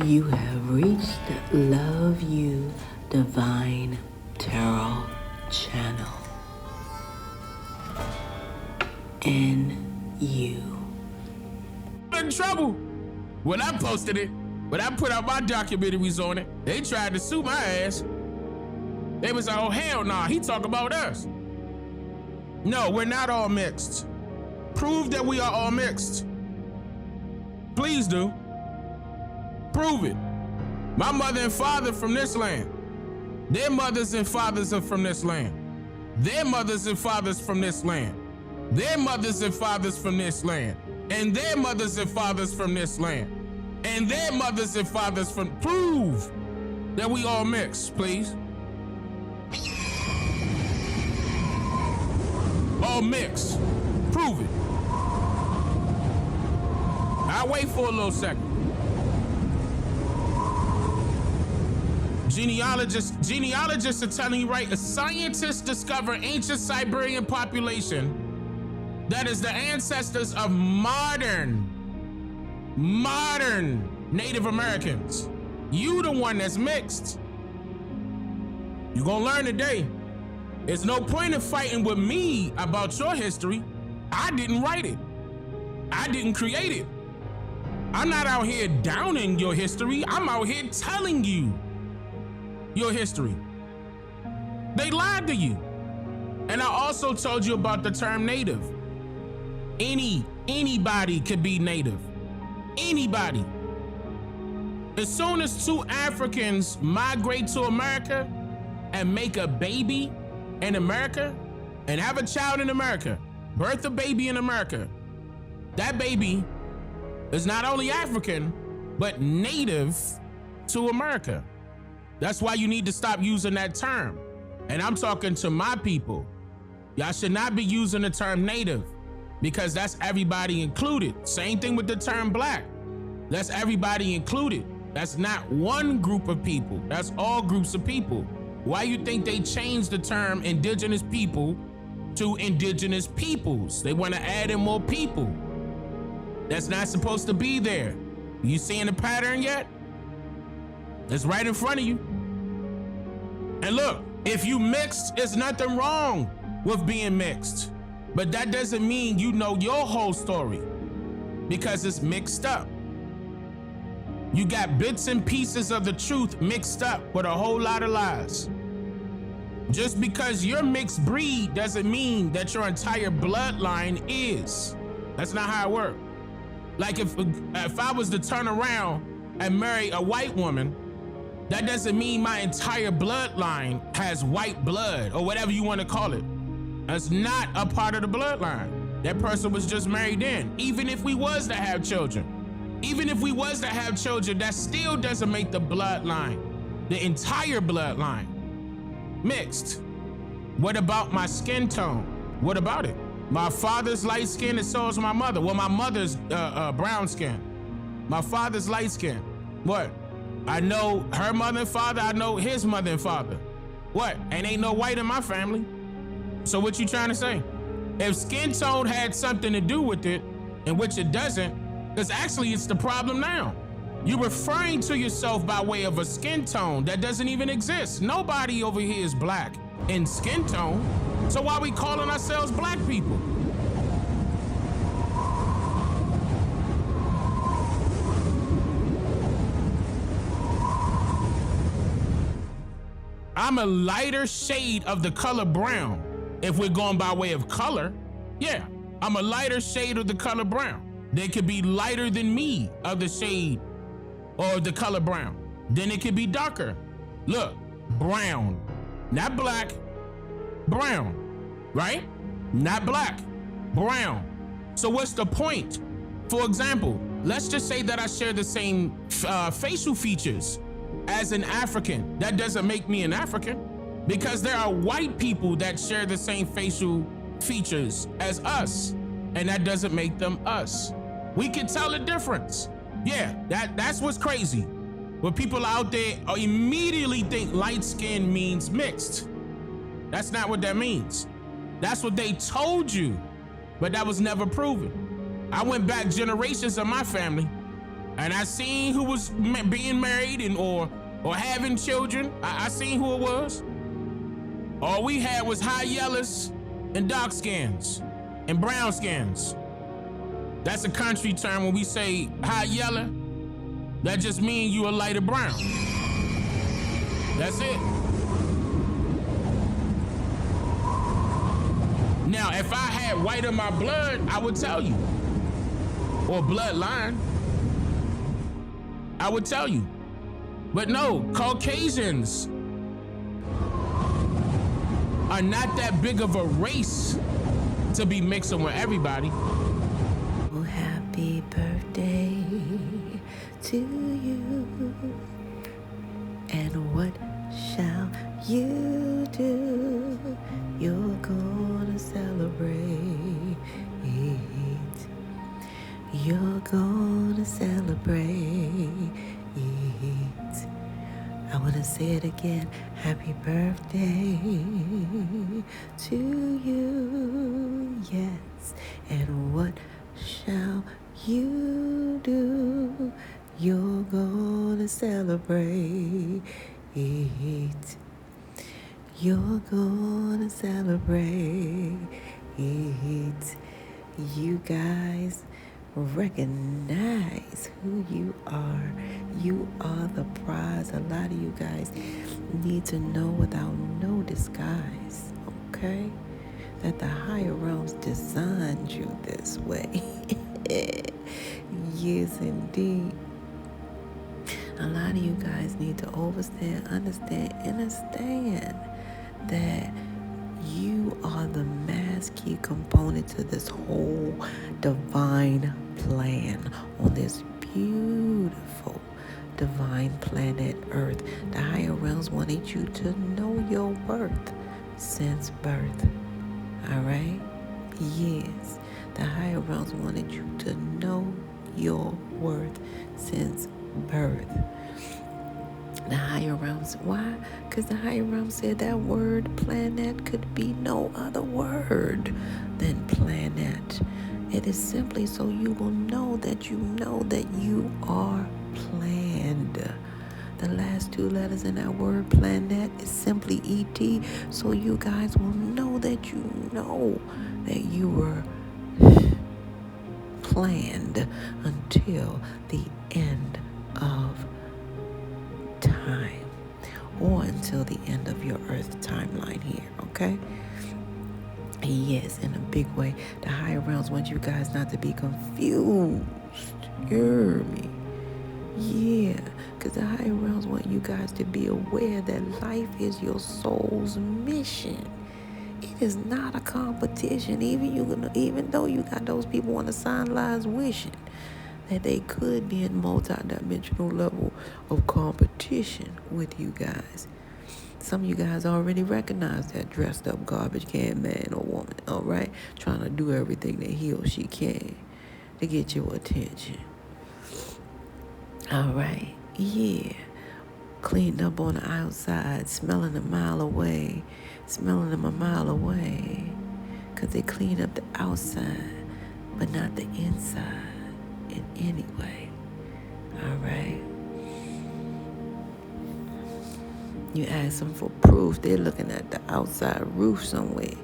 You have reached the Love You Divine Tarot channel. And you. In trouble. When I posted it, when I put out my documentaries on it, they tried to sue my ass. They was like, oh, hell nah, he talk about us. No, we're not all mixed. Prove that we are all mixed. Please do. Prove it. My mother and father from this land. Their mothers and fathers are from this land. Their mothers and fathers from this land. Their mothers and fathers from this land. And their mothers and fathers from this land. And their mothers and fathers from... Prove that we all mixed, please. All mixed. Prove it. I'll wait for a little second. Genealogists are telling you, right? Scientists discover ancient Siberian population that is the ancestors of modern Native Americans. You the one that's mixed. You gonna learn today. There's no point in fighting with me about your history. I didn't write it. I didn't create it. I'm not out here downing your history. I'm out here telling you your history. They lied to you. And I also told you about the term native. Anybody could be native. Anybody. As soon as two Africans migrate to America and make a baby in America and have a child in America, birth a baby in America, that baby is not only African, but native to America. That's why you need to stop using that term. And I'm talking to my people. Y'all should not be using the term native because that's everybody included. Same thing with the term black. That's everybody included. That's not one group of people. That's all groups of people. Why you think they changed the term indigenous people to indigenous peoples? They want to add in more people. That's not supposed to be there. You seeing the pattern yet? It's right in front of you. And look, if you mixed, there's nothing wrong with being mixed. But that doesn't mean you know your whole story because it's mixed up. You got bits and pieces of the truth mixed up with a whole lot of lies. Just because you're mixed breed doesn't mean that your entire bloodline is. That's not how it works. Like if I was to turn around and marry a white woman, that doesn't mean my entire bloodline has white blood or whatever you want to call it. That's not a part of the bloodline. That person was just married in. Even if we was to have children, that still doesn't make the bloodline, the entire bloodline, mixed. What about my skin tone? What about it? My father's light skin and so is my mother. Well, my mother's brown skin. My father's light skin. What? I know her mother and father. I know his mother and father. What? And ain't no white in my family. So what you trying to say? If skin tone had something to do with it, in which it doesn't, because actually it's the problem now. You're referring to yourself by way of a skin tone that doesn't even exist. Nobody over here is black in skin tone. So why are we calling ourselves black people? I'm a lighter shade of the color brown. If we're going by way of color, yeah, I'm a lighter shade of the color brown. They could be lighter than me of the shade or the color brown. Then it could be darker. Look, brown, not black, brown, right? Not black, brown. So what's the point? For example, let's just say that I share the same facial features as an African. That doesn't make me an African because there are white people that share the same facial features as us, and that doesn't make them us. We can tell the difference. Yeah, that's what's crazy. When people out there immediately think light skin means mixed. That's not what that means. That's what they told you, but that was never proven. I went back generations of my family And I seen who was being married and or having children. I seen who it was. All we had was high yellows and dark skins and brown skins. That's a country term. When we say high yellow, that just means you a lighter brown. That's it. Now, if I had white in my blood, I would tell you. Or bloodline, I would tell you. But no, Caucasians are not that big of a race to be mixing with everybody. Oh, happy birthday to you. And what shall you do? You're gonna celebrate. You're gonna celebrate. I wanna say it again. Happy birthday to you. Yes. And what shall you do? You're gonna celebrate. You're gonna celebrate. You guys recognize who you are. You are the prize. A lot of you guys need to know without no disguise, okay? That the higher realms designed you this way. Yes, indeed. A lot of you guys need to understand that you are the mass key component to this whole divine plan on this beautiful divine planet Earth. The higher realms wanted you to know your worth since birth. All right? Yes. The higher realms wanted you to know your worth since birth. The higher realms, why? Because the higher realms said that word planet could be no other word than planet. It is simply so you will know that you are planned. The last two letters in that word planet is simply ET, so you guys will know that you were planned until the end of time, or until the end of your earth timeline here, okay? Yes, in a big way. The higher realms want you guys not to be confused. You hear me? Yeah, because the higher realms want you guys to be aware that life is your soul's mission. It is not a competition. Even though you got those people on the sidelines wishing that they could be in multi-dimensional level of competition with you guys. Some of you guys already recognize that dressed up garbage can man or woman, all right? Trying to do everything that he or she can to get your attention. All right, yeah. Cleaned up on the outside, smelling them a mile away. Because they clean up the outside, but not the inside in any way. All right? You ask them for proof, they're looking at the outside roof somewhere.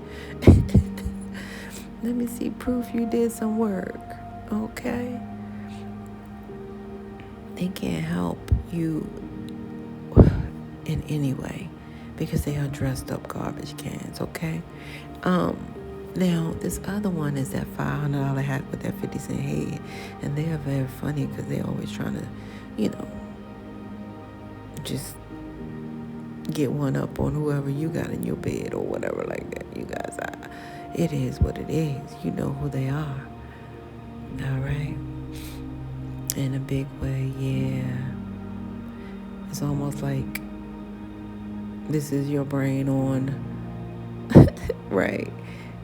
Let me see proof you did some work, okay? They can't help you in any way because they are dressed up garbage cans, okay? Now, this other one is that $500 hat with that 50-cent head. And they are very funny because they're always trying to, just get one up on whoever you got in your bed or whatever like that. You guys are. It is what it is. You know who they are. All right? In a big way, yeah. It's almost like this is your brain on. Right?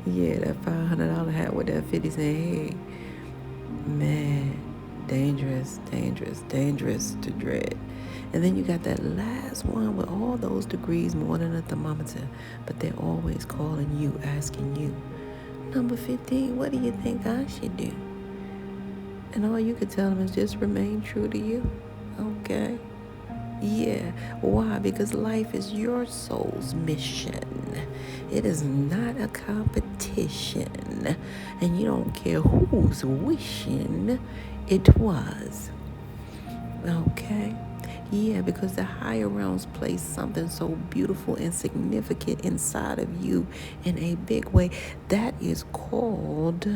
Yeah, that $500 hat with that 50-cent head. Man, dangerous to dread. And then you got that last one with all those degrees more than a thermometer. But they're always calling you, asking you, number 15, what do you think I should do? And all you can tell them is just remain true to you. Okay? Yeah. Why? Because life is your soul's mission. It is not a competition. And you don't care who's wishing it was. Okay? Yeah, because the higher realms place something so beautiful and significant inside of you in a big way. That is called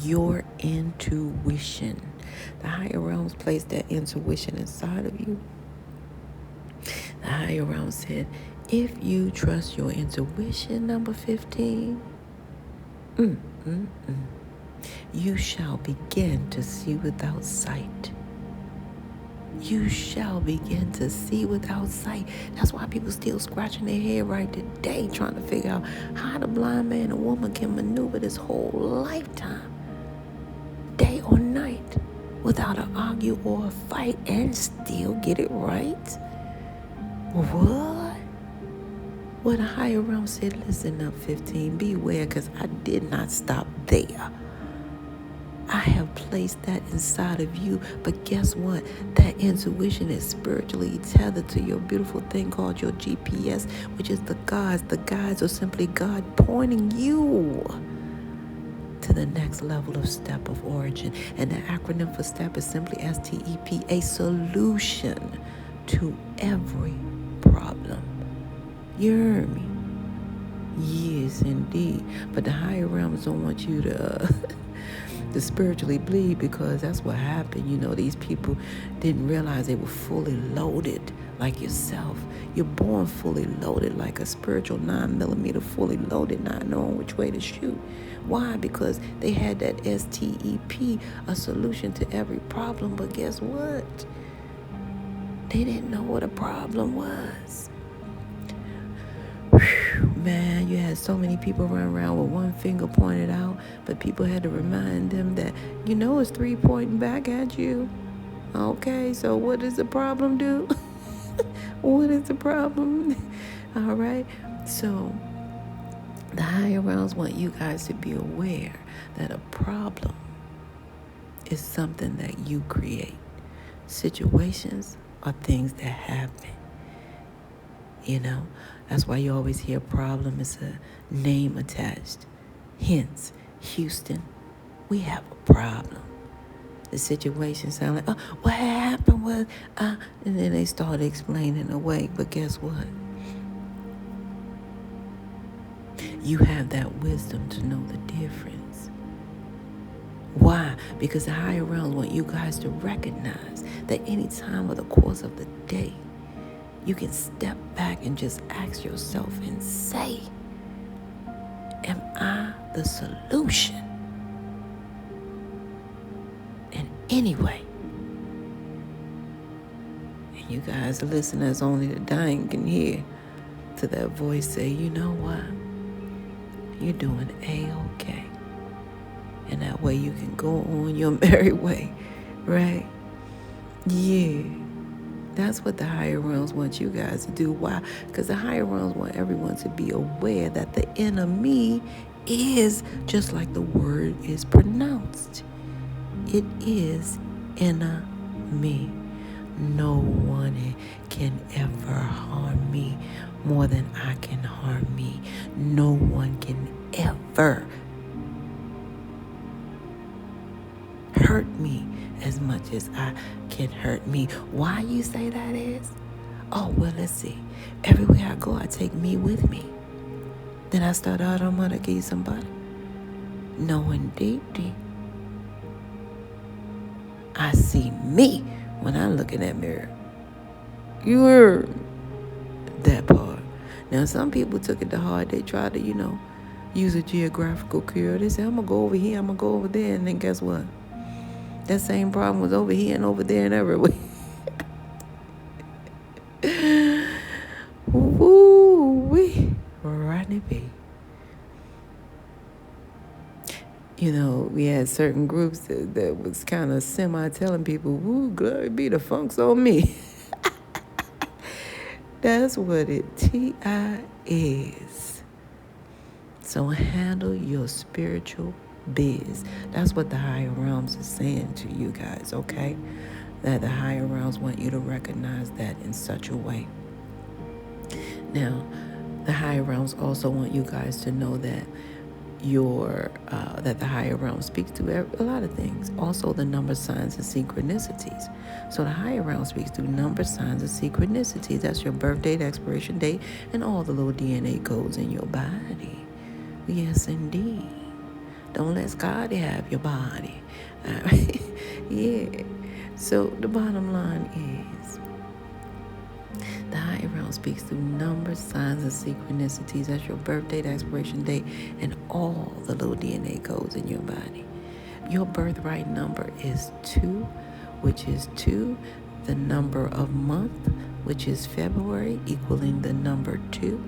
your intuition. The higher realms place that intuition inside of you. The higher realms said, if you trust your intuition, number 15, you shall begin to see without sight. You shall begin to see without sight. That's why people still scratching their head right today trying to figure out how the blind man and woman can maneuver this whole lifetime, day or night, without an argue or a fight and still get it right. What? Well, the higher realm said, listen up, 15, beware, because I did not stop there. I have placed that inside of you, but guess what? That intuition is spiritually tethered to your beautiful thing called your GPS, which is the guides. The guides are simply God pointing you to the next level of step of origin. And the acronym for STEP is simply STEP, a solution to every problem. You heard me? Yes, indeed. But the higher realms don't want you to spiritually bleed, because that's what happened. You know, these people didn't realize they were fully loaded like yourself. You're born fully loaded like a spiritual 9mm, fully loaded, not knowing which way to shoot. Why? Because they had that STEP, a solution to every problem. But guess what? They didn't know what a problem was. Man, you had so many people run around with one finger pointed out, but people had to remind them that, you know, it's 3 pointing back at you. Okay, so what does the problem do? What is the problem? All right, so the higher realms want you guys to be aware that a problem is something that you create. Situations are things that happen. You know, that's why you always hear problem is a name attached. Hence, Houston, we have a problem. The situation sound like, oh, what happened was, and then they start explaining away. But guess what? You have that wisdom to know the difference. Why? Because the higher realms want you guys to recognize that any time of the course of the day, you can step back and just ask yourself and say, am I the solution in any way? And you guys, the listeners, only the dying can hear, to that voice say, you know what? You're doing A-okay. And that way you can go on your merry way, right? Yeah. That's what the higher realms want you guys to do. Why? Because the higher realms want everyone to be aware that the enemy is just like the word is pronounced. It is enemy. No one can ever harm me more than I can harm me. No one can ever hurt me as much as I can hurt me. Why you say that is? Oh, well, let's see. Everywhere I go, I take me with me. Then I start out, I'm going to give somebody. No, indeed. I see me when I look in that mirror. You heard that part. Now, some people took it to heart. They tried to, use a geographical cure. They said, I'm going to go over here, I'm going to go over there. And then guess what? That same problem was over here and over there and everywhere. Woo-wee, Rodney B. We had certain groups that was kind of semi-telling people, woo, glory be, the funk's on me. That's what it T.I. is. So handle your spiritual biz. That's what the higher realms is saying to you guys, okay? That the higher realms want you to recognize that in such a way. Now, the higher realms also want you guys to know that that the higher realm speaks to a lot of things. Also, the number, signs, and synchronicities. So the higher realm speaks to number, signs, and synchronicities. That's your birth date, expiration date, and all the little DNA codes in your body. Yes, indeed. Don't let Scotty have your body. All right? Yeah. So the bottom line is, the higher realm speaks through numbers, signs, and synchronicities. That's your birth date, expiration date, and all the little DNA codes in your body. Your birthright number is 2, which is 2, the number of month, which is February, equaling the number 2,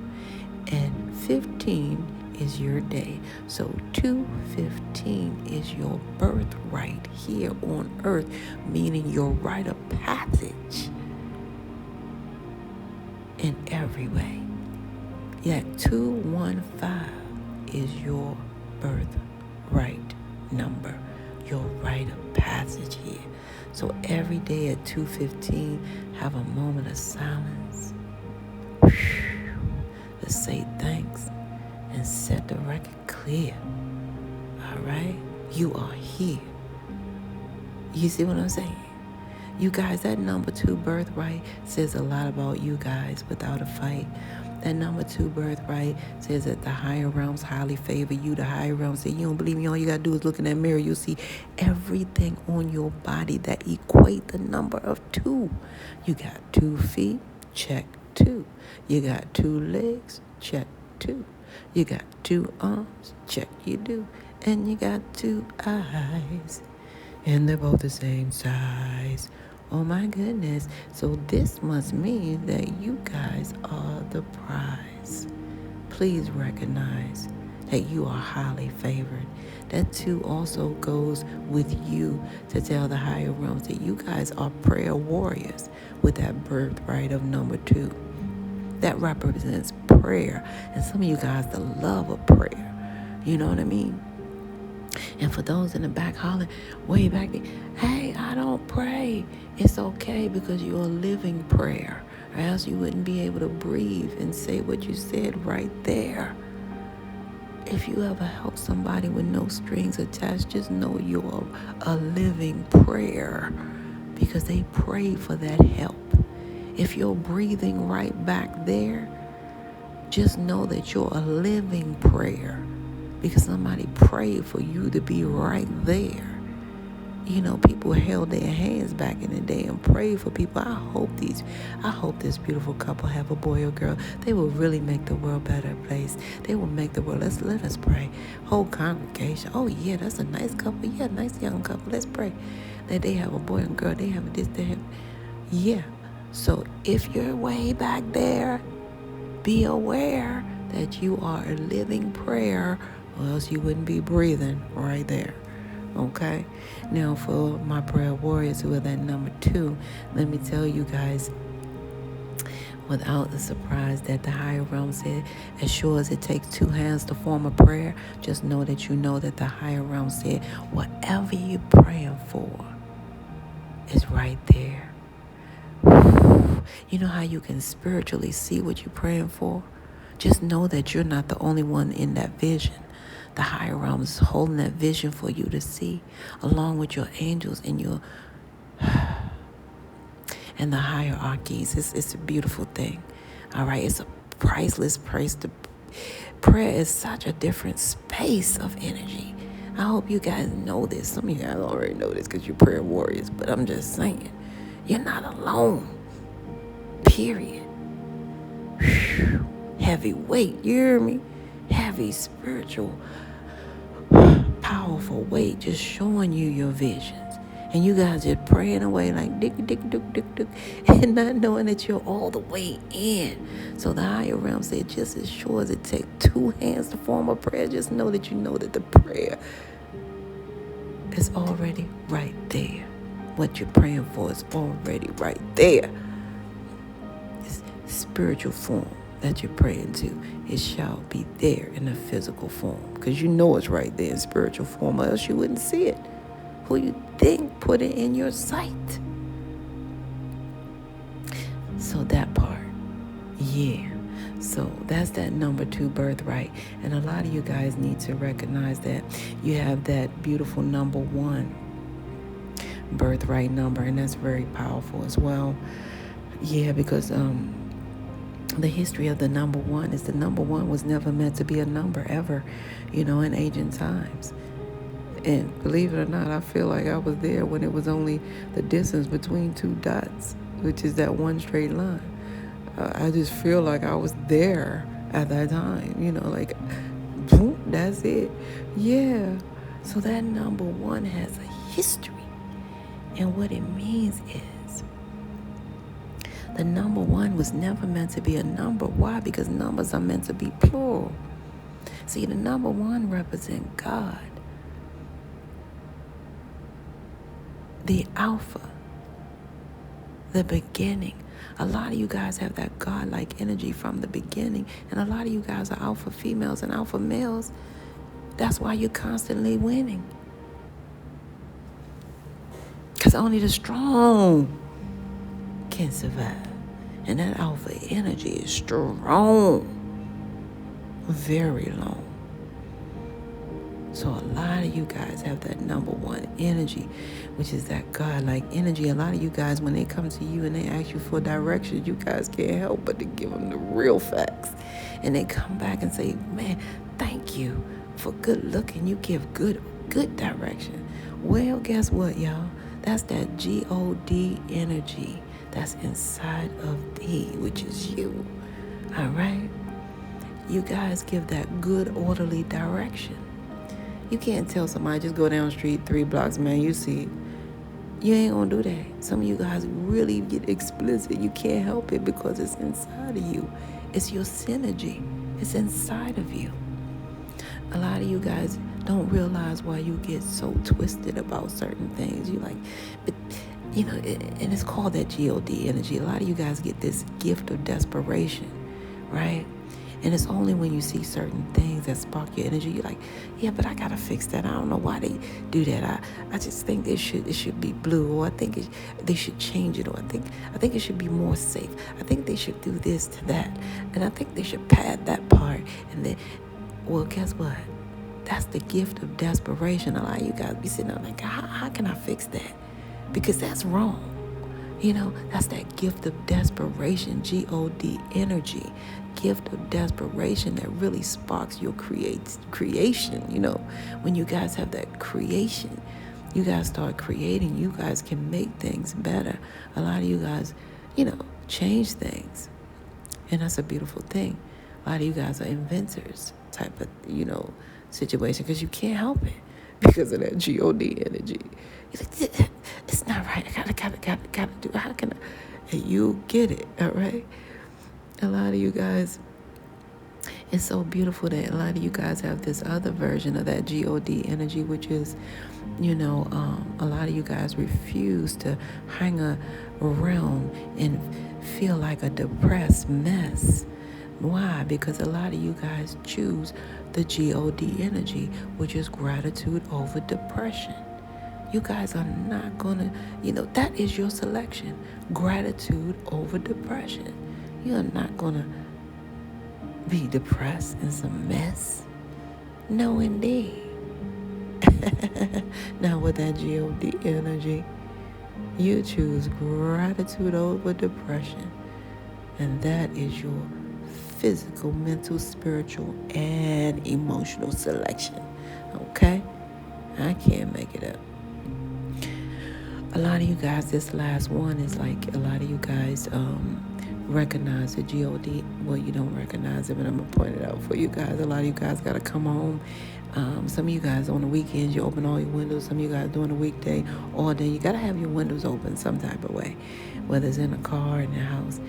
and 15 is your day. So 215 is your birthright here on earth, meaning your rite of passage in every way. Yet 215 is your birthright number, your rite of passage here. So every day at 2:15, have a moment of silence. Let's say thanks and set the record clear. All right? You are here. You see what I'm saying? You guys, that number 2 birthright says a lot about you guys without a fight. That number 2 birthright says that the higher realms highly favor you. The higher realms say, you don't believe me, all you got to do is look in that mirror. You'll see everything on your body that equate the number of 2. You got 2 feet, check 2. You got 2 legs, check 2. You got 2 arms, check you do. And you got 2 eyes. And they're both the same size. Oh my goodness. So this must mean that you guys are the prize. Please recognize that you are highly favored. That too also goes with you to tell the higher realms that you guys are prayer warriors with that birthright of number 2. That represents prayer. And some of you guys, the love of prayer. You know what I mean? And for those in the back hollering, way back there, hey, I don't pray. It's okay, because you're a living prayer, or else you wouldn't be able to breathe and say what you said right there. If you ever help somebody with no strings attached, just know you're a living prayer, because they pray for that help. If you're breathing right back there, just know that you're a living prayer, because somebody prayed for you to be right there. You know, people held their hands back in the day and prayed for people. I hope this beautiful couple have a boy or girl. They will really make the world a better place. They will make the world. Let us pray. Whole congregation. Oh yeah, that's a nice couple. Yeah, nice young couple. Let's pray that they have a boy and girl. They have this, they have. Yeah. So if you're way back there, be aware that you are a living prayer, or else you wouldn't be breathing right there. Okay? Now, for my prayer warriors who are that number 2, let me tell you guys, without the surprise, that the higher realm said, as sure as it takes 2 hands to form a prayer, just know that you know that the higher realm said, whatever you're praying for is right there. You know how you can spiritually see what you're praying for? Just know that you're not the only one in that vision. The higher realm is holding that vision for you to see, along with your angels and your and the hierarchies. It's a beautiful thing. All right, it's a priceless price. Prayer is such a different space of energy. I hope you guys know this. Some of you guys already know this because you're prayer warriors, but I'm just saying, you're not alone. Period. Heavy weight, you hear me? Heavy spiritual, powerful weight, just showing you your visions. And you guys just praying away like dick, and not knowing that you're all the way in. So the higher realm said, just as sure as it takes 2 hands to form a prayer, just know that you know that the prayer is already right there. What you're praying for is already right there. It's spiritual form that you're praying to. It shall be there in a physical form. because you know it's right there in spiritual form, or else you wouldn't see it. Who you think put it in your sight? So that part, yeah. So that's that number 2 birthright. And a lot of you guys need to recognize that you have that beautiful number 1 birthright number, and that's very powerful as well. Yeah, because the history of the number 1 is the number 1 was never meant to be a number ever, in ancient times. And believe it or not, I feel like I was there when it was only the distance between 2 dots, which is that one straight line. I just feel like I was there at that time, like, boom, that's it. Yeah. So that number 1 has a history. And what it means is the number 1 was never meant to be a number. Why? Because numbers are meant to be plural. See, the number 1 represents God, the Alpha, the beginning. A lot of you guys have that God-like energy from the beginning, and a lot of you guys are alpha females and alpha males. That's why you're constantly winning. Because only the strong can survive. And that alpha energy is strong, very long. So a lot of you guys have that number 1 energy, which is that God-like energy. A lot of you guys, when they come to you and they ask you for direction, you guys can't help but to give them the real facts. And they come back and say, man, thank you for good looking. You give good direction. Well, guess what, y'all? That's that God energy that's inside of thee, which is you. All right? You guys give that good, orderly direction. You can't tell somebody, just go down the street 3 blocks, man, you see it. You ain't gonna do that. Some of you guys really get explicit. You can't help it because it's inside of you. It's your synergy. It's inside of you. A lot of you guys don't realize why you get so twisted about certain things. You like, but and it's called that God energy. A lot of you guys get this gift of desperation, right? And it's only when you see certain things that spark your energy, you're like, yeah, but I gotta fix that. I don't know why they do that. I just think it should be blue, or I think they should change it, or I think it should be more safe. I think they should do this to that, and I think they should pad that part. And then, well, guess what? That's the gift of desperation. A lot of you guys be sitting there like, how can I fix that? Because that's wrong. That's that gift of desperation, God energy. Gift of desperation that really sparks your creation. When you guys have that creation, you guys start creating. You guys can make things better. A lot of you guys, change things. And that's a beautiful thing. A lot of you guys are inventors type of, situation, because you can't help it because of that God energy. It's not right. I gotta do. How can I? And you get it, all right? A lot of you guys, it's so beautiful that a lot of you guys have this other version of that God energy, which is, a lot of you guys refuse to hang around and feel like a depressed mess. Why? Because a lot of you guys choose the God energy, which is gratitude over depression. You guys are not gonna, that is your selection. Gratitude over depression. You're not gonna be depressed in some mess. No, indeed. Now with that God energy, you choose gratitude over depression. And that is your physical, mental, spiritual, and emotional selection. Okay? I can't make it up. A lot of you guys, this last one is like a lot of you guys recognize the God. Well, you don't recognize it, but I'm going to point it out for you guys. A lot of you guys got to come home. Some of you guys on the weekends, you open all your windows. Some of you guys during the weekday, all day, you got to have your windows open some type of way, whether it's in a car, in the house.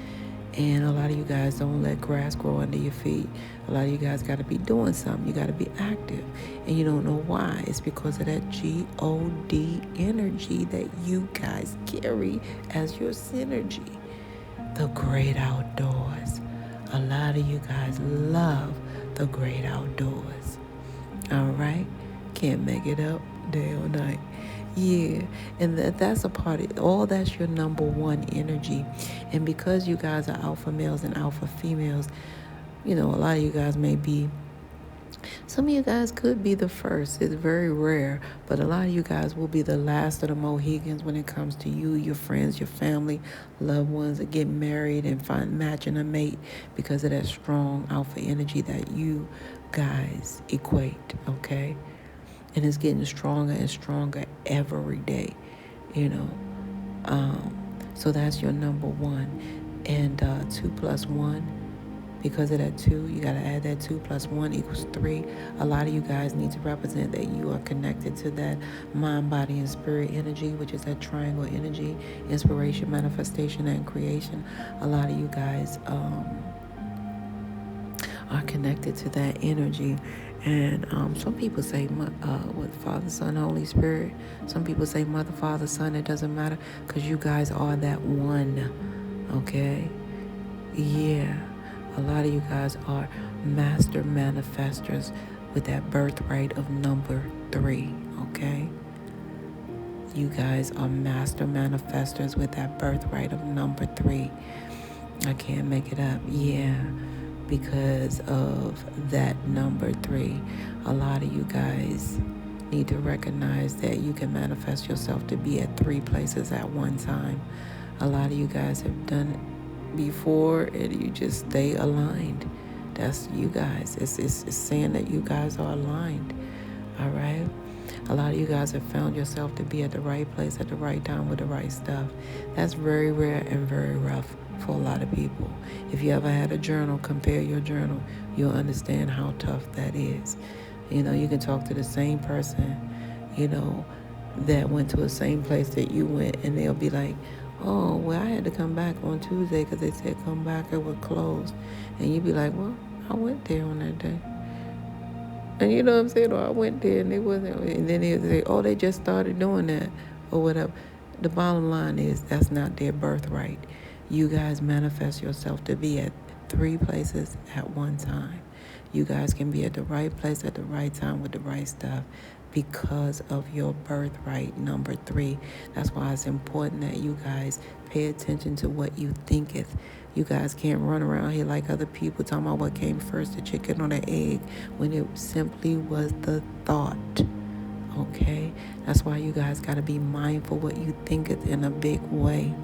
And a lot of you guys don't let grass grow under your feet. A lot of you guys got to be doing something. You got to be active. And you don't know why. It's because of that God energy that you guys carry as your synergy. The great outdoors. A lot of you guys love the great outdoors. All right? Can't make it up day or night. Yeah, and that's a part of all that's your number one energy. And because you guys are alpha males and alpha females, a lot of you guys may be, some of you guys could be the first. It's very rare, but a lot of you guys will be the last of the Mohegans when it comes to you, your friends, your family, loved ones that get married and find matching a mate because of that strong alpha energy that you guys equate, okay? And it's getting stronger and stronger every day, you know. So that's your number one. And 2 plus 1, because of that 2, you got to add that 2 plus 1 equals 3. A lot of you guys need to represent that you are connected to that mind, body, and spirit energy, which is that triangle energy, inspiration, manifestation, and creation. A lot of you guys are connected to that energy. And some people say with Father, Son, Holy Spirit. Some people say Mother, Father, Son. It doesn't matter, because you guys are that one. Okay? Yeah. A lot of you guys are master manifestors with that birthright of number 3. Okay? You guys are master manifestors with that birthright of number 3. I can't make it up. Yeah. Because of that number 3, a lot of you guys need to recognize that you can manifest yourself to be at 3 places at one time. A lot of you guys have done it before, and you just stay aligned. That's you guys. It's saying that you guys are aligned. All right? A lot of you guys have found yourself to be at the right place at the right time with the right stuff. That's very rare and very rough for a lot of people. If you ever had a journal, compare your journal. You'll understand how tough that is. You can talk to the same person, that went to the same place that you went, and they'll be like, oh, well, I had to come back on Tuesday because they said come back, it was closed. And you'd be like, well, I went there on that day. And you know what I'm saying? Or I went there and they wasn't. And then they'll say, oh, they just started doing that or whatever. The bottom line is that's not their birthright. You guys manifest yourself to be at 3 places at one time. You guys can be at the right place at the right time with the right stuff because of your birthright number 3. That's why it's important that you guys pay attention to what you thinketh. You guys can't run around here like other people talking about what came first, the chicken or the egg, when it simply was the thought. Okay? That's why you guys got to be mindful what you thinketh in a big way.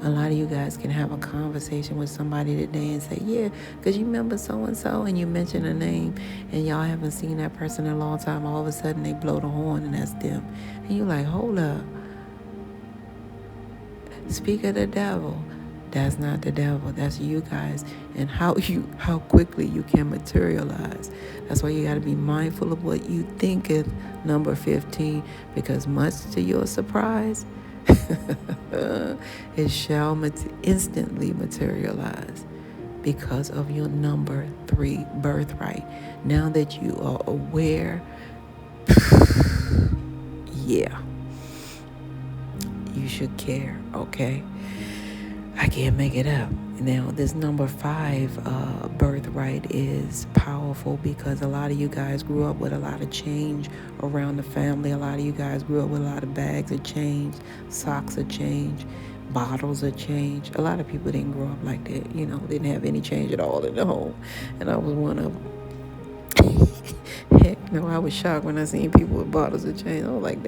A lot of you guys can have a conversation with somebody today and say, yeah, because you remember so-and-so, and you mention a name, and y'all haven't seen that person in a long time. All of a sudden, they blow the horn, and that's them. And you're like, hold up. Speak of the devil. That's not the devil. That's you guys, and how quickly you can materialize. That's why you got to be mindful of what you thinketh, number 15, because much to your surprise, it shall instantly materialize because of your number 3 birthright. Now that you are aware, yeah, you should care, okay? I can't make it up. Now, this number 5 birthright is powerful because a lot of you guys grew up with a lot of change around the family. A lot of you guys grew up with a lot of bags of change, socks of change, bottles of change. A lot of people didn't grow up like that. Didn't have any change at all in the home. And I was one of them. Heck no, I was shocked when I seen people with bottles of change. I was like,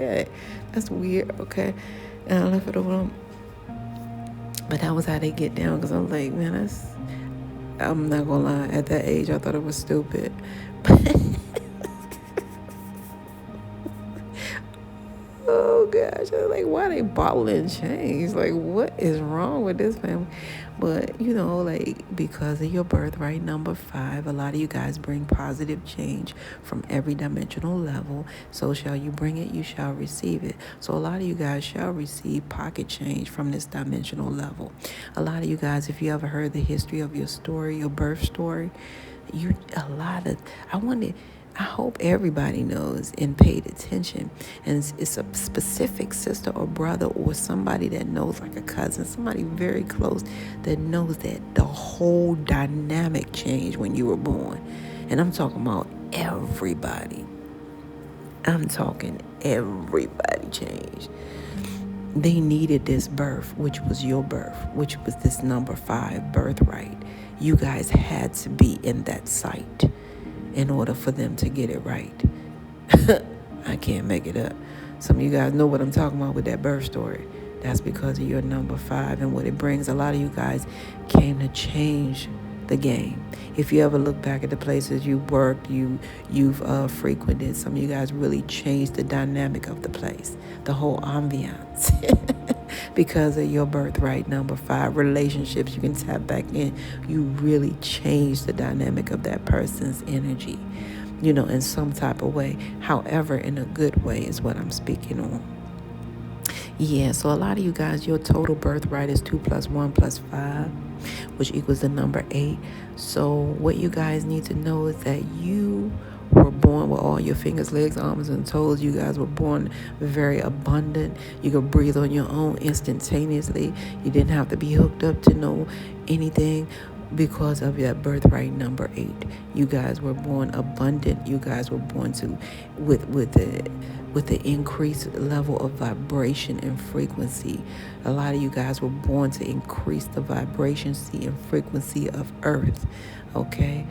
that's weird, okay? And I left it alone. But that was how they get down, because I'm like, man, I'm not going to lie. At that age, I thought it was stupid. Oh, gosh. I was like, why they bottling change? Like, what is wrong with this family? But, because of your birthright number 5, a lot of you guys bring positive change from every dimensional level. So shall you bring it, you shall receive it. So a lot of you guys shall receive pocket change from this dimensional level. A lot of you guys, if you ever heard the history of your story, your birth story, I hope everybody knows and paid attention. And it's a specific sister or brother or somebody that knows, like a cousin, somebody very close that knows that the whole dynamic changed when you were born. And I'm talking about everybody. I'm talking everybody changed. They needed this birth, which was your birth, which was this number 5 birthright. You guys had to be in that site in order for them to get it right. I can't make it up. Some of you guys know what I'm talking about with that birth story. That's because of your number 5 and what it brings. A lot of you guys came to change the game. If you ever look back at the places you worked, you've frequented, some of you guys really changed the dynamic of the place, the whole ambiance. Because of your birthright number 5 relationships, you can tap back in. You really changed the dynamic of that person's energy, in some type of way. However, in a good way is what I'm speaking on. Yeah, so a lot of you guys, your total birthright is 2 + 1 + 5, which equals the number 8. So what you guys need to know is that you were born with all your fingers, legs, arms, and toes. You guys were born very abundant. You could breathe on your own instantaneously. You didn't have to be hooked up to know anything because of that birthright number 8. You guys were born abundant. You guys were born with the increased level of vibration and frequency. A lot of you guys were born to increase the vibration and frequency of Earth, okay,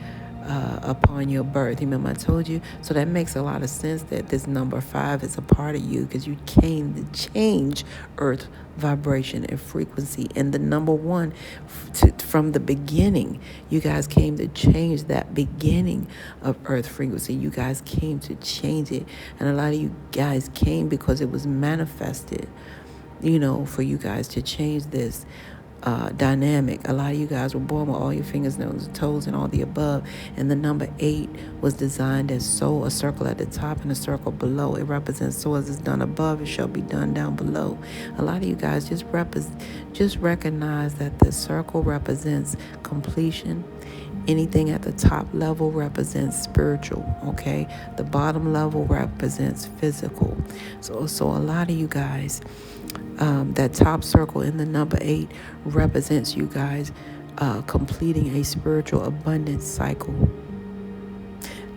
upon your birth. Remember I told you? So that makes a lot of sense that this number 5 is a part of you because you came to change Earth vibration and frequency. And the number 1, from the beginning, you guys came to change that beginning of Earth frequency. You guys came to change it. And a lot of you guys came because it was manifested, for you guys to change this dynamic. A lot of you guys were born with all your fingers, noses, toes, and all the above. And the number 8 was designed as so, a circle at the top and a circle below. It represents so as is done above, it shall be done down below. A lot of you guys just recognize that the circle represents completion. Anything at the top level represents spiritual, okay? The bottom level represents physical. So a lot of you guys, that top circle in the number 8 represents you guys completing a spiritual abundance cycle.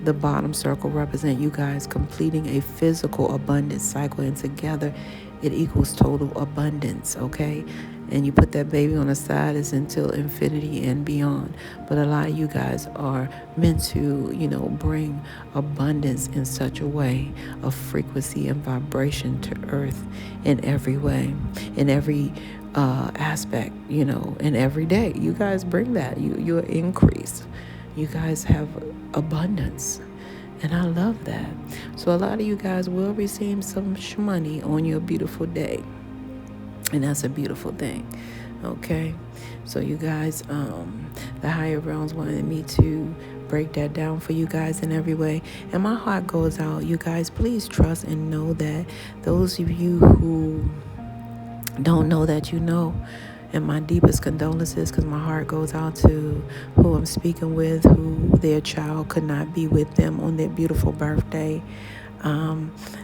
The bottom circle represents you guys completing a physical abundance cycle, and together it equals total abundance, okay? And you put that baby on the side, it's until infinity and beyond. But a lot of you guys are meant to, bring abundance in such a way of frequency and vibration to Earth in every way, in every aspect, in every day. You guys bring that. You're increased. You guys have abundance. And I love that. So a lot of you guys will receive some money on your beautiful day. And that's a beautiful thing, okay? So you guys, the higher realms wanted me to break that down for you guys in every way. And my heart goes out. You guys, please trust and know that those of you who don't know that you know, and my deepest condolences, because my heart goes out to who I'm speaking with, who their child could not be with them on their beautiful birthday.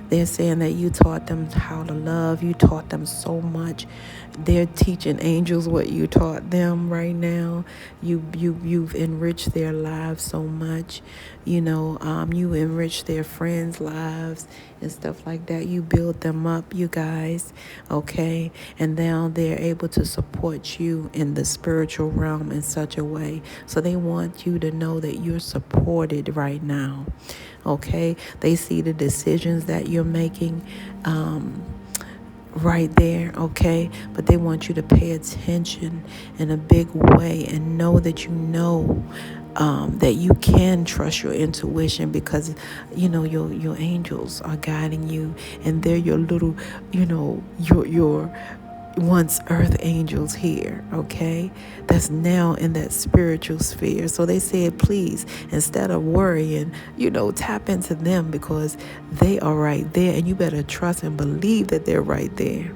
They're saying that you taught them how to love. You taught them so much. They're teaching angels what you taught them right now. You've enriched their lives so much. You enriched their friends' lives and stuff like that. You build them up, you guys, okay? And now they're able to support you in the spiritual realm in such a way. So they want you to know that you're supported right now, okay? They see the decisions that you're making right there, okay? But they want you to pay attention in a big way and know that that you can trust your intuition because, your angels are guiding you, and they're your little, your once earth angels here, okay? That's now in that spiritual sphere. So they said, please, instead of worrying, tap into them because they are right there, and you better trust and believe that they're right there,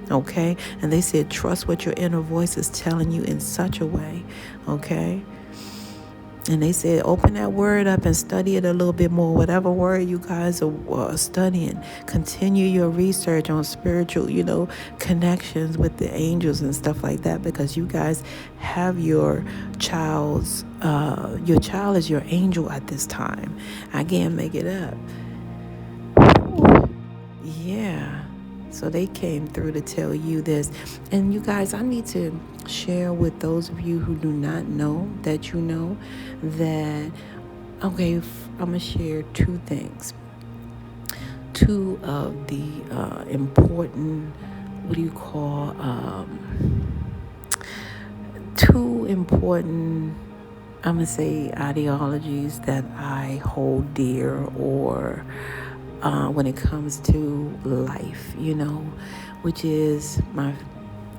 okay? And they said, trust what your inner voice is telling you in such a way, okay? And they said, open that word up and study it a little bit more. Whatever word you guys are studying, continue your research on spiritual, connections with the angels and stuff like that, because you guys have your child is your angel at this time. I can't make it up. yeah. So they came through to tell you this. And you guys, I need to share with those of you who do not know that you know that, okay, I'm going to share two things. Two of the important, what do you call, two important, I'm going to say, ideologies that I hold dear, or when it comes to life, which is my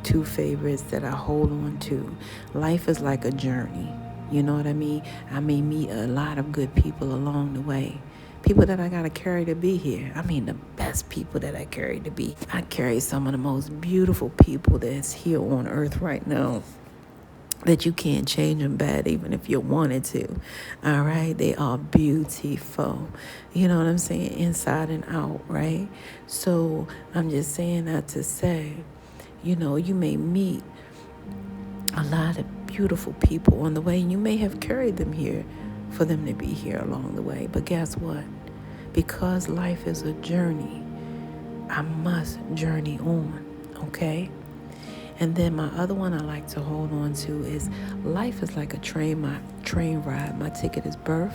two favorites that I hold on to. Life is like a journey. You know what I mean? I may meet a lot of good people along the way. People that I got to carry to be here. I mean, the best people that I carry to be. I carry some of the most beautiful people that's here on earth right now, that you can't change them bad even if you wanted to. All right? They are beautiful. You know what I'm saying? Inside and out, right? So I'm just saying that to say, you may meet a lot of beautiful people on the way, and you may have carried them here for them to be here along the way. But guess what? Because life is a journey, I must journey on, okay? And then my other one I like to hold on to is life is like a train ride. My ticket is birth.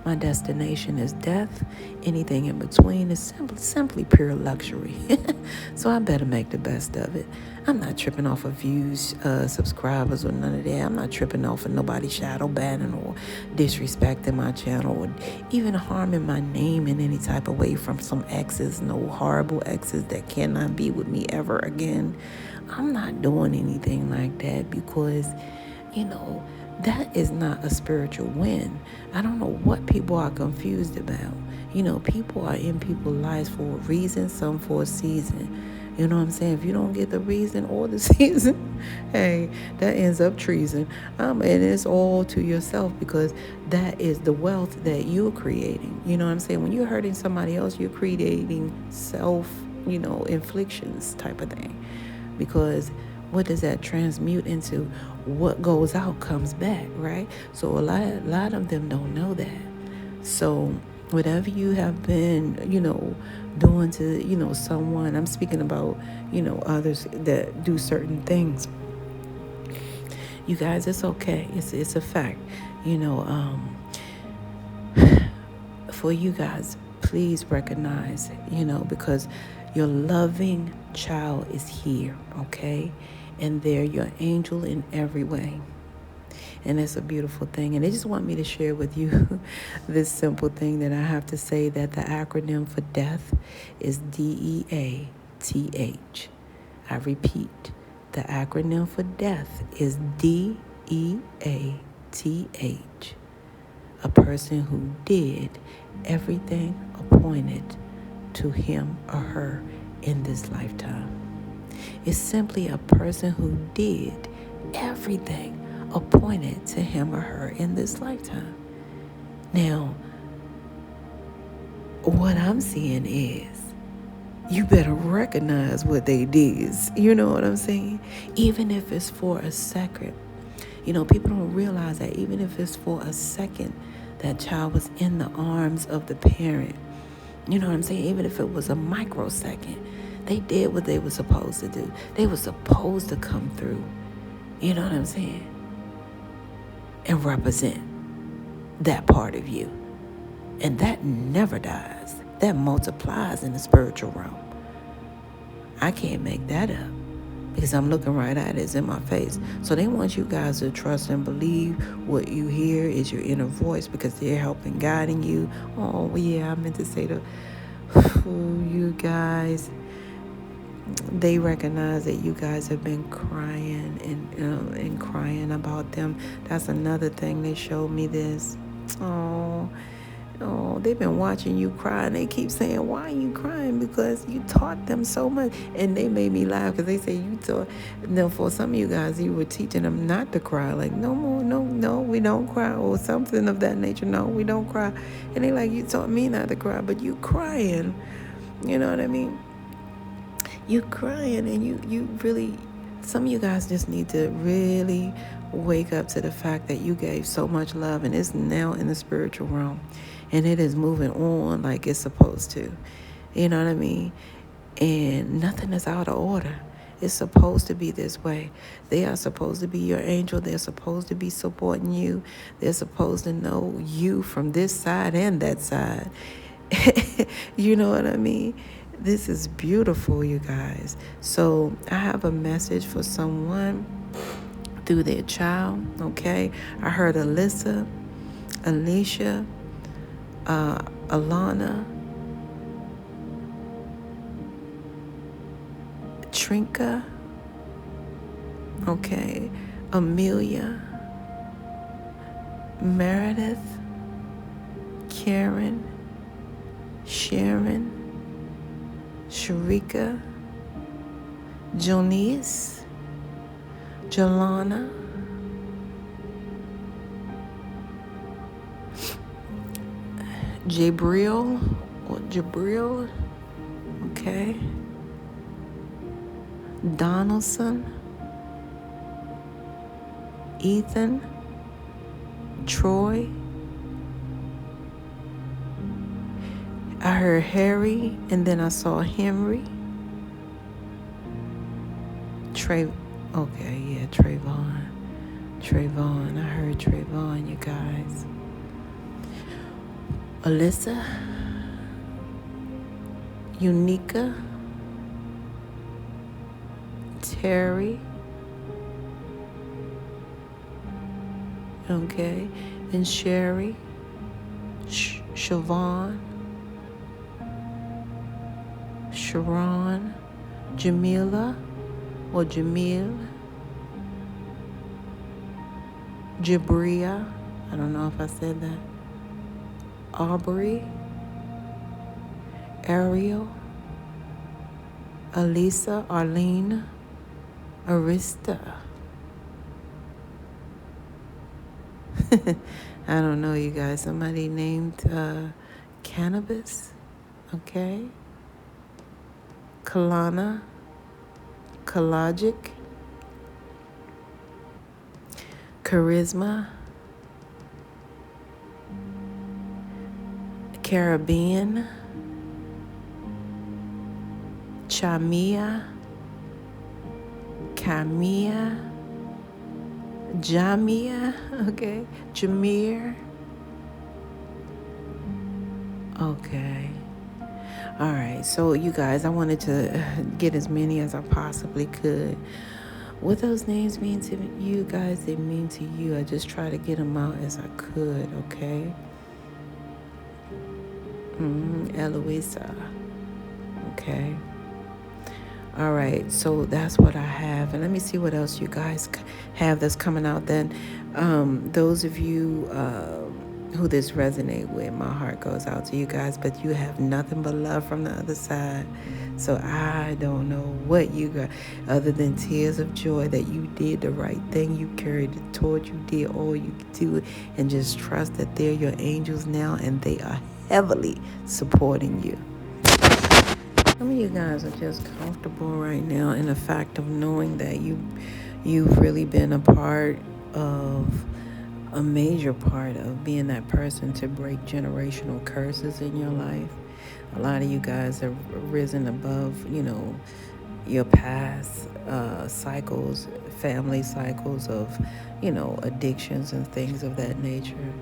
My destination is death. Anything in between is simply pure luxury. So I better make the best of it. I'm not tripping off of views, subscribers, or none of that. I'm not tripping off of nobody shadow banning or disrespecting my channel or even harming my name in any type of way from some exes, no horrible exes that cannot be with me ever again. I'm not doing anything like that because, that is not a spiritual win. I don't know what people are confused about. People are in people's lives for a reason, some for a season. You know what I'm saying? If you don't get the reason or the season, hey, that ends up treason. And it's all to yourself, because that is the wealth that you're creating. You know what I'm saying? When you're hurting somebody else, you're creating self, inflictions type of thing. Because what does that transmute into? What goes out comes back, right? So a lot of them don't know that. So whatever you have been, doing to, someone, I'm speaking about, others that do certain things. You guys, it's okay. It's a fact. For you guys, please recognize, because your loving child is here, okay? And they're your angel in every way. And it's a beautiful thing. And they just want me to share with you this simple thing that I have to say, that the acronym for death is DEATH. I repeat, the acronym for death is DEATH. A person who did everything appointed to him or her in this lifetime. It's simply a person who did everything appointed to him or her in this lifetime. Now, what I'm seeing is, you better recognize what they did. You know what I'm saying? Even if it's for a second. People don't realize that even if it's for a second, that child was in the arms of the parent. You know what I'm saying? Even if it was a microsecond, they did what they were supposed to do. They were supposed to come through. You know what I'm saying? And represent that part of you. And that never dies. That multiplies in the spiritual realm. I can't make that up, because I'm looking right at it. It's in my face. So they want you guys to trust and believe what you hear is your inner voice, because they're helping, guiding you. Oh, yeah, I meant to say you guys, they recognize that you guys have been crying and crying about them. That's another thing. They showed me this. Oh, they've been watching you cry, and they keep saying, why are you crying? Because you taught them so much. And they made me laugh, because they say you taught. Now, for some of you guys, you were teaching them not to cry. Like, no more, no, we don't cry, or something of that nature. No, we don't cry. And they like, you taught me not to cry, but you crying. You know what I mean? You crying, and you really, some of you guys just need to really wake up to the fact that you gave so much love, and it's now in the spiritual realm, and it is moving on like it's supposed to. You know what I mean? And nothing is out of order. It's supposed to be this way. They are supposed to be your angel. They're supposed to be supporting you. They're supposed to know you from this side and that side. You know what I mean? This is beautiful, you guys. So I have a message for someone through their child, okay? I heard Alyssa, Alicia, Alana, Trinka, okay, Amelia, Meredith, Karen, Sharon, Sharika, Jonice, Jelana, Jabril, okay, Donaldson, Ethan, Troy. I heard Harry, and then I saw Henry. Trayvon. I heard Trayvon, you guys. Alyssa, Unica, Terry, okay, and Sherry, Siobhan, Sharon, Jamila or Jamil, Jabria, I don't know if I said that, Aubrey, Ariel, Alisa, Arlene, Arista. I don't know, you guys. Somebody named Cannabis, okay? Kalana, Kalajic, Charisma, Caribbean, Chamia, Kamia, Jamia, okay, Jameer, okay. All right, so you guys, I wanted to get as many as I possibly could. What those names mean to you guys, they mean to you. I just try to get them out as I could, okay? Eloisa, okay? All right, so that's what I have. And let me see what else you guys have that's coming out then. Those of you who this resonate with, my heart goes out to you guys, but you have nothing but love from the other side. So I don't know what you got other than tears of joy that you did the right thing. You carried the torch. You did all you could do, and just trust that they're your angels now, and they are heavily supporting you. Some of you guys are just comfortable right now in the fact of knowing that you've really been a major part of being that person to break generational curses in your life. A lot of you guys have risen above, your past cycles, family cycles of, addictions and things of that nature.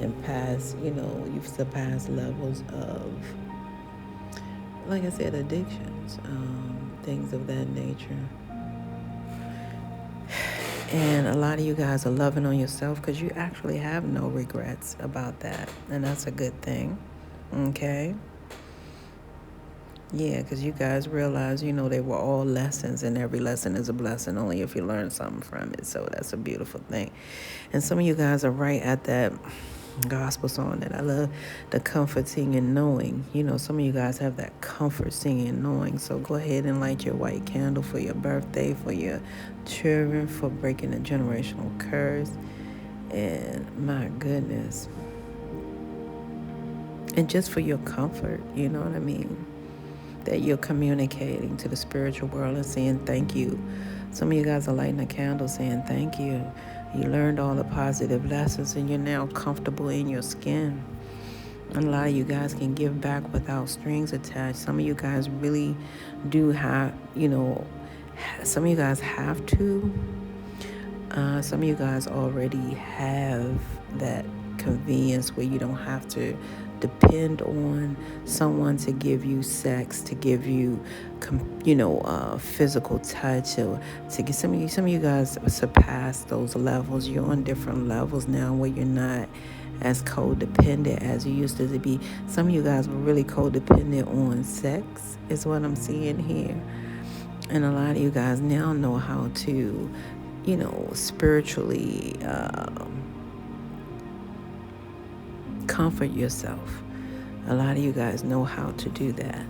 And past, you've surpassed levels of, like I said, addictions, things of that nature. And a lot of you guys are loving on yourself because you actually have no regrets about that. And that's a good thing. Okay? Yeah, because you guys realize, they were all lessons, and every lesson is a blessing only if you learn something from it. So that's a beautiful thing. And some of you guys are right at that gospel song that I love, the comfort singing and knowing. Some of you guys have that comfort singing and knowing. So go ahead and light your white candle for your birthday, for your children, for breaking the generational curse. And my goodness. And just for your comfort, you know what I mean? That you're communicating to the spiritual world and saying thank you. Some of you guys are lighting a candle saying thank you. You learned all the positive lessons and you're now comfortable in your skin. And a lot of you guys can give back without strings attached. Some of you guys really do have, some of you guys have to. Some of you guys already have that convenience where you don't have to depend on someone to give you sex, to give you, physical touch, or to get some of you guys surpass those levels. You're on different levels now where you're not as codependent as you used to be. Some of you guys were really codependent on sex, is what I'm seeing here. And a lot of you guys now know how to, spiritually comfort yourself. A lot of you guys know how to do that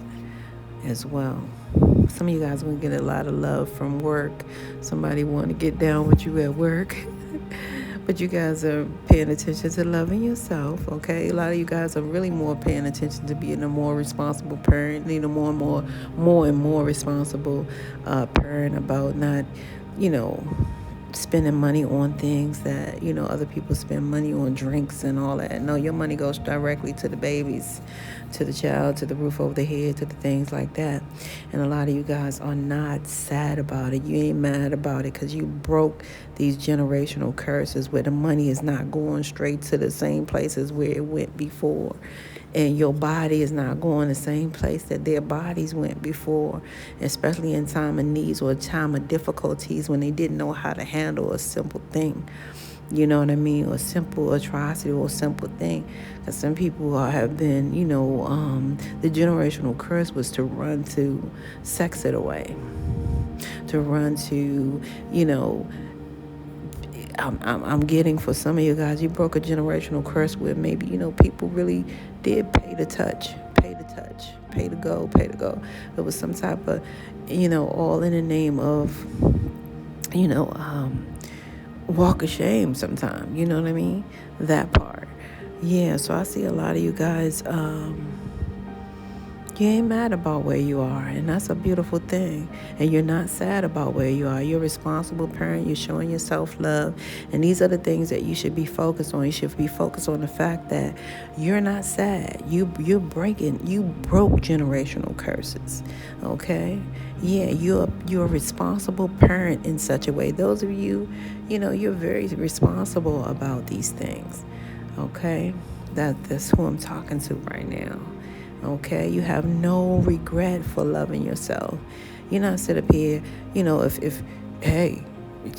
as well. Some of you guys will get a lot of love from work. Somebody want to get down with you at work. But you guys are paying attention to loving yourself, okay? A lot of you guys are really more paying attention to being a more responsible parent, more and more responsible parent about not, spending money on things that, other people spend money on, drinks and all that. No, your money goes directly to the babies, to the child, to the roof over the head, to the things like that. And a lot of you guys are not sad about it. You ain't mad about it because you broke these generational curses where the money is not going straight to the same places where it went before. And your body is not going the same place that their bodies went before, especially in time of needs or time of difficulties when they didn't know how to handle a simple thing. You know what I mean? Or a simple atrocity or a simple thing. Because some people have been, the generational curse was to run to sex it away. To run to, I'm getting for some of you guys, you broke a generational curse where maybe, people really did pay to go. It was some type of, all in the name of, walk of shame sometime. You know what I mean? That part. Yeah, so I see a lot of you guys, you ain't mad about where you are, and that's a beautiful thing. And you're not sad about where you are. You're a responsible parent. You're showing yourself love. And these are the things that you should be focused on. You should be focused on the fact that you're not sad. You broke generational curses. Okay? Yeah, you're a responsible parent in such a way. Those of you, you're very responsible about these things. Okay? That's who I'm talking to right now. Okay, you have no regret for loving yourself. You're not sit up here, if hey,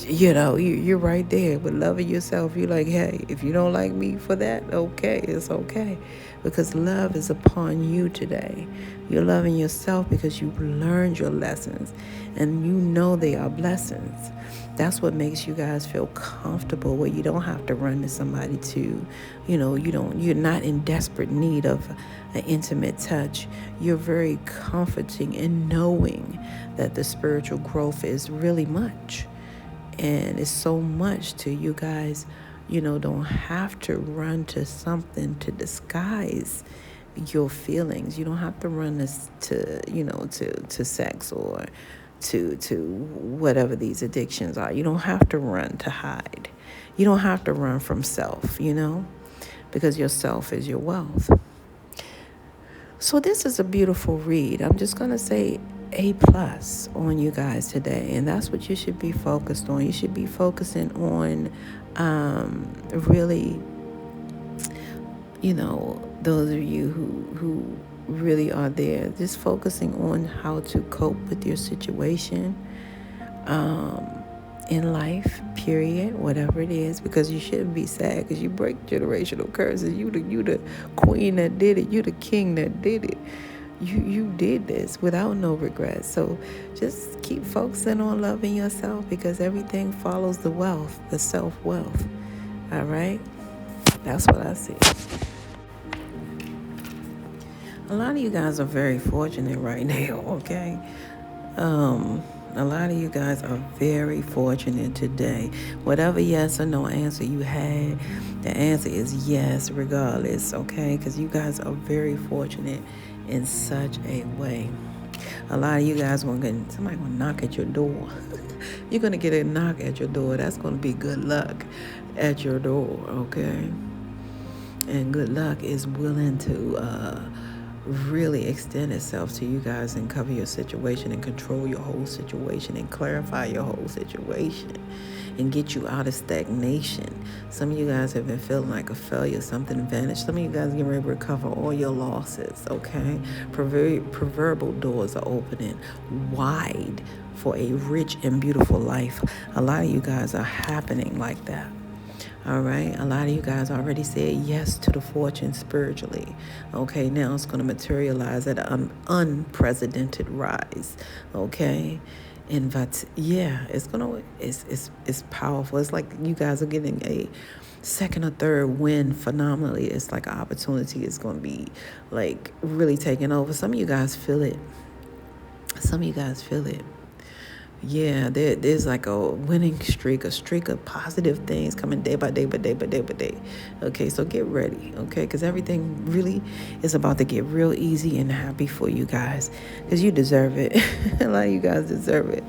you're right there, but loving yourself, you're like, hey, if you don't like me for that, okay, it's okay. Because love is upon you today. You're loving yourself because you've learned your lessons and they are blessings. That's what makes you guys feel comfortable where you don't have to run to somebody to, you're not in desperate need of an intimate touch. You're very comforting in knowing that the spiritual growth is really much. And it's so much to you guys, don't have to run to something to disguise your feelings. You don't have to run to sex or to whatever these addictions are. You don't have to run to hide. You don't have to run from self, because your self is your wealth. So this is a beautiful read. I'm just going to say A+ on you guys today. And that's what you should be focused on. You should be focusing on really, those of you who really are there, just focusing on how to cope with your situation in life, period, whatever it is, because you shouldn't be sad because you break generational curses. You the queen that did it. You the king that did it. You did this without no regrets. So just keep focusing on loving yourself because everything follows the wealth, the self-wealth. All right? That's what I see. A lot of you guys are very fortunate right now, okay? A lot of you guys are very fortunate today. Whatever yes or no answer you had, the answer is yes regardless, okay? Because you guys are very fortunate in such a way. A lot of you guys somebody gonna knock at your door. You're gonna get a knock at your door. That's gonna be good luck at your door, okay? and good luck is willing to really extend itself to you guys and cover your situation and control your whole situation and clarify your whole situation and get you out of stagnation. Some of you guys have been feeling like a failure, something vanished. Some of you guys getting ready to recover all your losses, okay? Proverbial doors are opening wide for a rich and beautiful life. A lot of you guys are happening like that. All right. A lot of you guys already said yes to the fortune spiritually. Okay. Now it's going to materialize at an unprecedented rise. Okay. And but yeah, it's powerful. It's like you guys are getting a second or third win phenomenally. It's like an opportunity is going to be like really taking over. Some of you guys feel it. Yeah, there's like a winning streak, a streak of positive things coming day by day. Okay, so get ready, okay? Because everything really is about to get real easy and happy for you guys. Because you deserve it. A lot of you guys deserve it.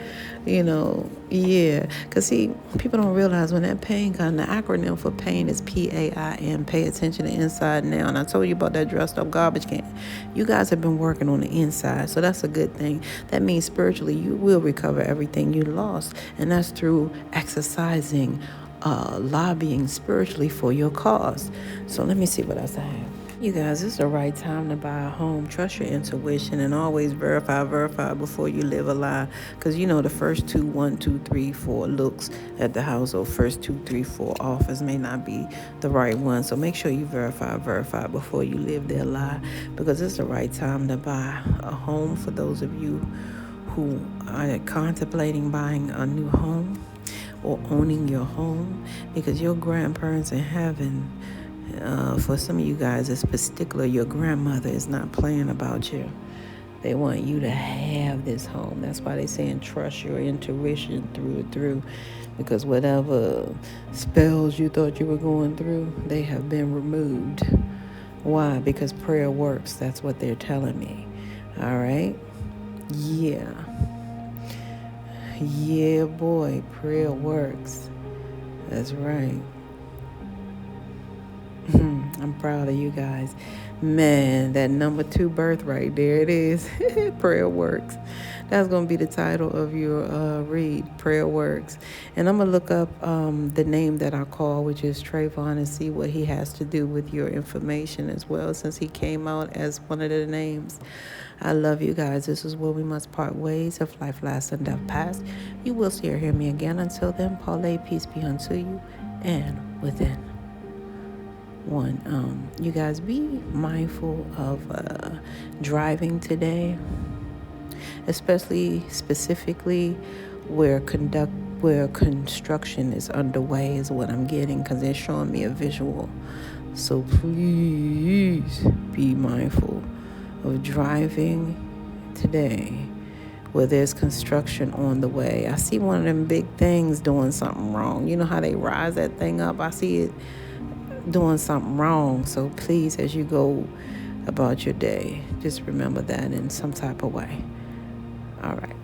Yeah. Because, see, people don't realize when that pain comes, the acronym for pain is PAIN. Pay attention to inside now. And I told you about that dressed up garbage can. You guys have been working on the inside, so that's a good thing. That means spiritually you will recover everything you lost. And that's through exercising, lobbying spiritually for your cause. So let me see what else I have. You guys, it's the right time to buy a home. Trust your intuition and always verify before you live a lie. Because the first 2, 1, 2, 3, 4 looks at the house, or first 2, 3, 4 offers may not be the right one. So make sure you verify before you live their lie. Because it's the right time to buy a home for those of you who are contemplating buying a new home or owning your home. Because your grandparents in heaven, for some of you guys, it's particular, your grandmother is not playing about you. They want you to have this home. That's why they're saying trust your intuition through and through. Because whatever spells you thought you were going through, they have been removed. Why? Because prayer works. That's what they're telling me. All right? Yeah. Yeah, boy. Prayer works. That's right. I'm proud of you guys. Man, that number 2 birthright, there it is. Prayer works. That's going to be the title of your read, Prayer Works. And I'm going to look up the name that I call, which is Trayvon, and see what he has to do with your information as well, since he came out as one of the names. I love you guys. This is where we must part ways. If life lasts and death past, you will see or hear me again. Until then, Paulay, peace be unto you and within. You guys, be mindful of driving today, specifically where construction is underway is what I'm getting, because they're showing me a visual. So please be mindful of driving today where there's construction on the way. I see one of them big things doing something wrong. You know how they rise that thing up? I see it doing something wrong. So please, as you go about your day, just remember that in some type of way. All right.